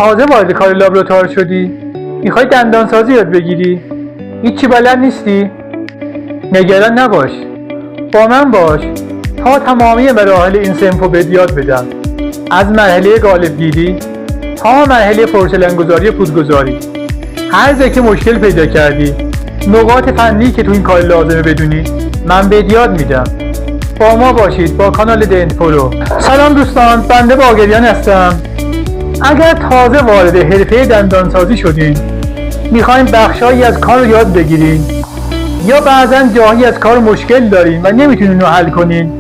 تازه وارد کار لابراتوار شدی؟ میخوای دندانسازی یاد بگیری؟ هیچی بلد نیستی؟ نگران نباش، با من باش تا تمامی مراحل این صنفو بهت یاد بدم، از مرحله قالبگیری تا مرحله پورسلنگذاری و پودرگذاری. هر جا که مشکل پیدا کردی، نقاط فنی که تو این کار لازمه بدونی، من بهت یاد میدم. با ما باشید با کانال دنت پرو. سلام دوستان، بنده باقریان هستم. اگر تازه وارد حرفه دندانسازی شدین، میخواین بخشایی از کار رو یاد بگیرین، یا بعضا جاهایی از کار مشکل دارین و نمیتونین رو حل کنین،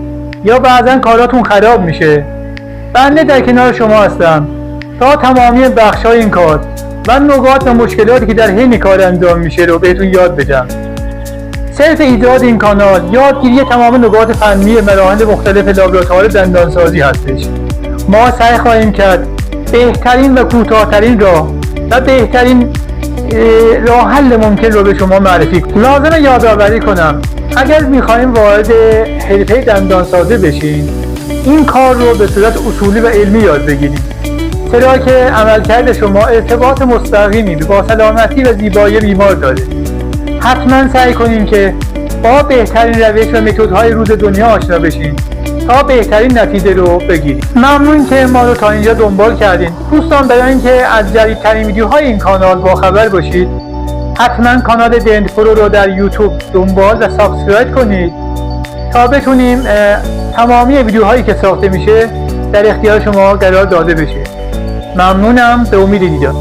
یا بعضا کاراتون خراب میشه، بنده در کنار شما هستم تا تمامی بخشای این کار و نقاط و مشکلاتی که در حین کار انجام میشه رو بهتون یاد بدم. صرف ایجاد این کانال یادگیری تمام نقاط فنی مراحل مختلف لابراتوار دندانسازی هستش. ما سعی خواهیم کرد بهترین و کوتاه‌ترین راه و بهترین راه حل ممکن رو به شما معرفی کنم. لازمه یادآوری کنم اگر میخوایم وارد حرفه دندانسازی بشین، این کار رو به صورت اصولی و علمی یاد بگیرید، چرا که عملکرد شما ارتباط مستقیمی با سلامتی و زیبایی بیمار داره. حتما سعی کنین که با بهترین روش و متدهای روز دنیا آشنا بشین تا بهترین نتیجه رو بگیرید. ممنون که ما رو تا اینجا دنبال کردین. دوستان، برای اینکه از جدیدترین ویدیوهای این کانال با خبر باشید، حتما کانال دنت پرو رو در یوتیوب دنبال و سابسکرایب کنید تا بتونیم تمامی ویدیوهایی که ساخته میشه در اختیار شما قرار داده بشه. ممنونم، به امید دیدار.